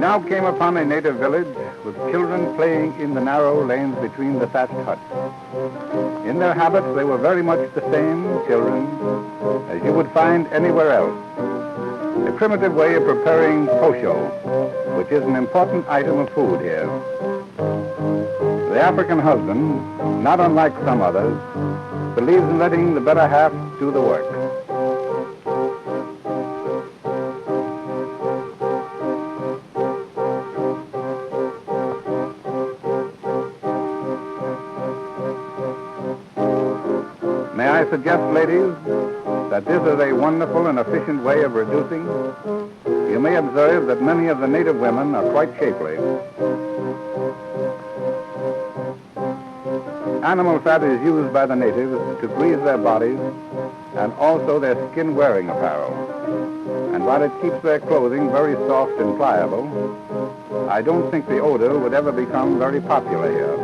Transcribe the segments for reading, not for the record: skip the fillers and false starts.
now came upon a native village with children playing in the narrow lanes between the thatched huts. In their habits, they were very much the same children as you would find anywhere else. A primitive way of preparing posho, which is an important item of food here. The African husband, not unlike some others, believes in letting the better half do the work. May I suggest, ladies, that this is a wonderful and efficient way of reducing? You may observe that many of the native women are quite shapely. Animal fat is used by the natives to grease their bodies and also their skin-wearing apparel. And while it keeps their clothing very soft and pliable, I don't think the odor would ever become very popular here.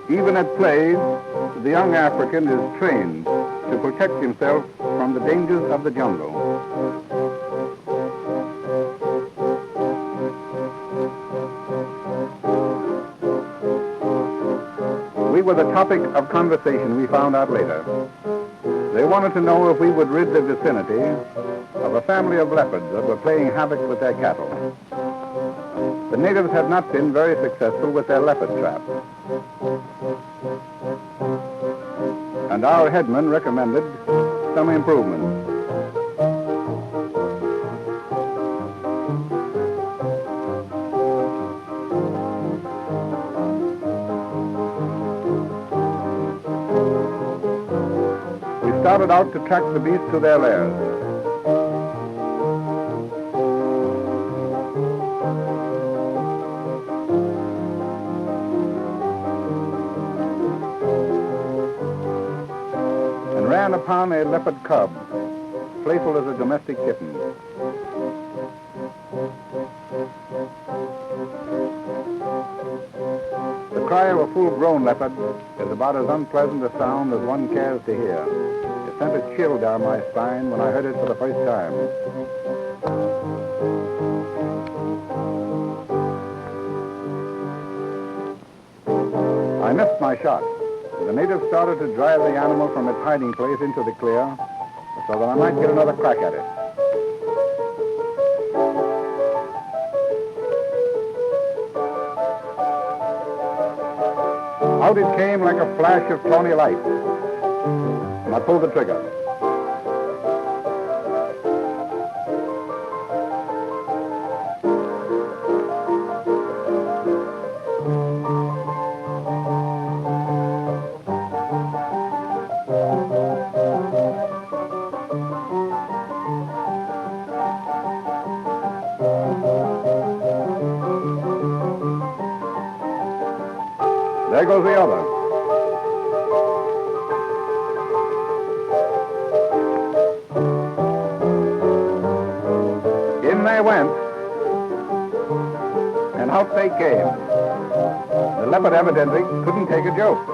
Even at play, the young African is trained to protect himself from the dangers of the jungle. We were the topic of conversation, we found out later. They wanted to know if we would rid the vicinity of a family of leopards that were playing havoc with their cattle. The natives had not been very successful with their leopard traps. And our headman recommended some improvements. We started out to track the beasts to their lairs. Ran upon a leopard cub, playful as a domestic kitten. The cry of a full-grown leopard is about as unpleasant a sound as one cares to hear. It sent a chill down my spine when I heard it for the first time. I missed my shot. The natives started to drive the animal from its hiding place into the clear so that I might get another crack at it. Out it came like a flash of tawny light, and I pulled the trigger. There goes the other. In they went, and out they came. The leopard evidently couldn't take a joke.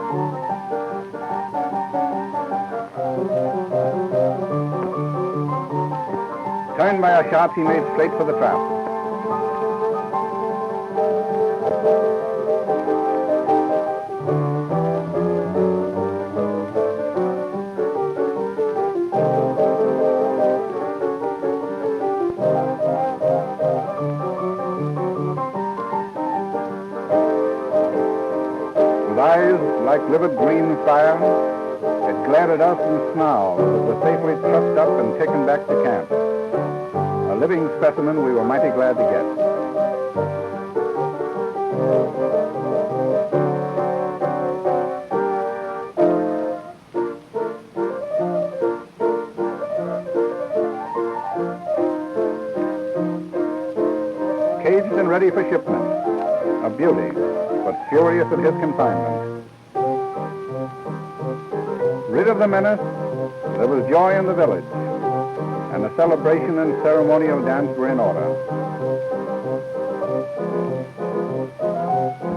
Turned by a shot, he made straight for the trap. Eyes like livid green fire, it glared at us and snarled as it was safely trussed up and taken back to camp. A living specimen we were mighty glad to get. Caged and ready for shipment, a beauty, but furious at his confinement. Rid of the menace, there was joy in the village, and the celebration and ceremonial dance were in order.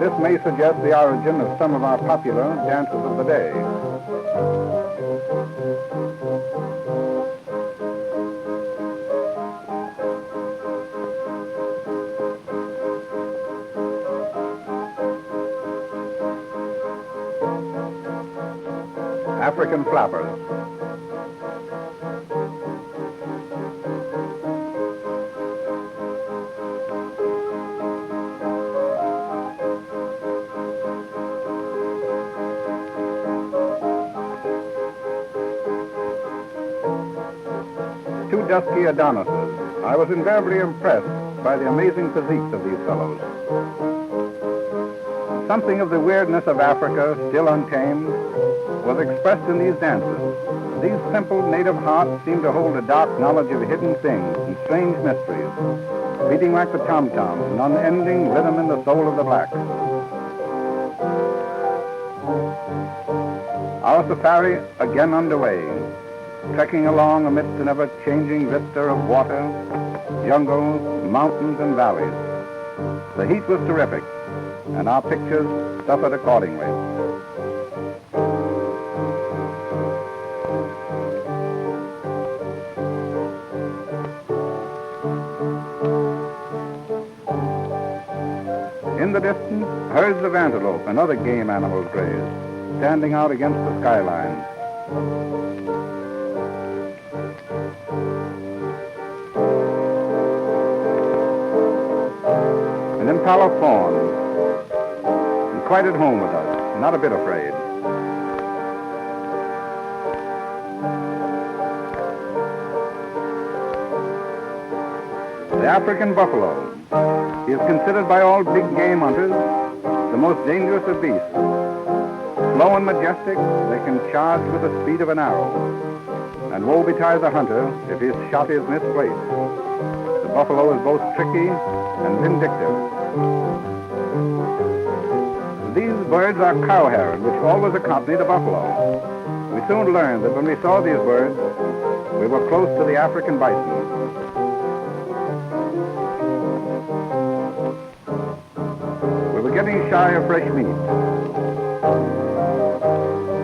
this may suggest the origin of some of our popular dances of the day. African flappers. Two dusky Adonises. I was invariably impressed by the amazing physiques of these fellows. Something of the weirdness of Africa, still untamed, was expressed in these dances. These simple native hearts seemed to hold a dark knowledge of hidden things and strange mysteries, beating like the tom-toms, an unending rhythm in the soul of the blacks. Our safari again underway, trekking along amidst an ever-changing vista of water, jungles, mountains, and valleys. The heat was terrific, and our pictures suffered accordingly. In the distance, herds of antelope and other game animals grazed, standing out against the skyline. An impala fawn, and quite at home with us, not a bit afraid. The African buffalo. He is considered by all big game hunters the most dangerous of beasts. Slow and majestic, they can charge with the speed of an arrow. And woe betide the hunter if his shot is misplaced. The buffalo is both tricky and vindictive. These birds are cow heron, which always accompany the buffalo. We soon learned that when we saw these birds, we were close to the African bison. Getting shy of fresh meat,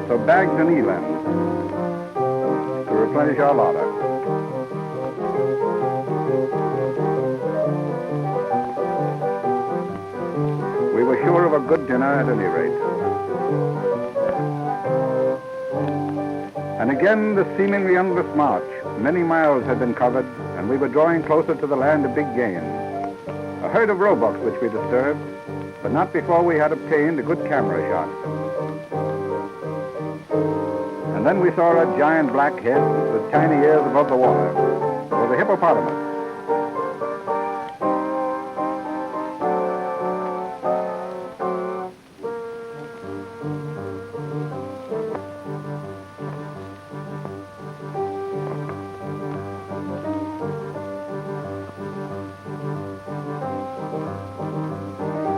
so bagged an eland to replenish our larder. We were sure of a good dinner at any rate. And again the seemingly endless march. Many miles had been covered, and we were drawing closer to the land of big game. A herd of roebucks which we disturbed, but not before we had obtained a good camera shot. And then we saw a giant black head with tiny ears above the water. It was a hippopotamus.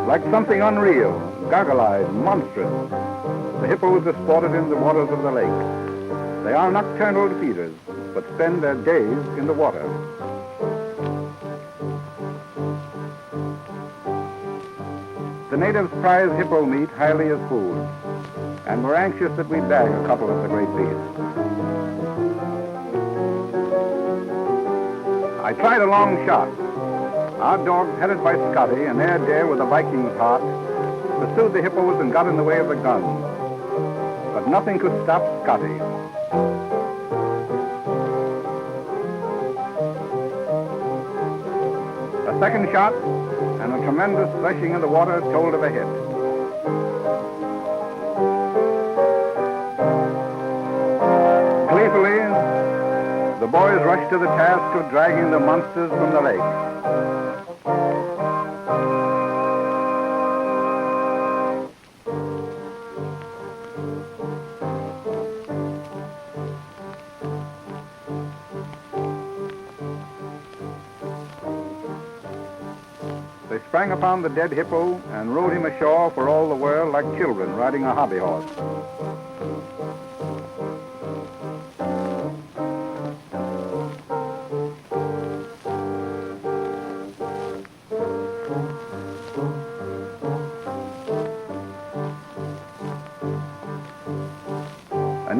Like something unreal, goggle-eyed, monstrous, the hippos are sported in the waters of the lake. They are nocturnal feeders, but spend their days in the water. The natives prize hippo meat highly as food, and were anxious that we bag a couple of the great beasts. I tried a long shot. Our dogs, headed by Scotty, an air dare with a Viking's heart, pursued the hippos and got in the way of the gun. But nothing could stop Scotty. A second shot, and a tremendous threshing in the water told of a hit. Gleefully, the boys rushed to the task of dragging the monsters from the lake. They sprang upon the dead hippo and rode him ashore for all the world like children riding a hobby horse.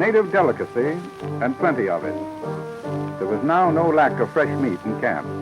native delicacy, and plenty of it. There was now no lack of fresh meat in camp.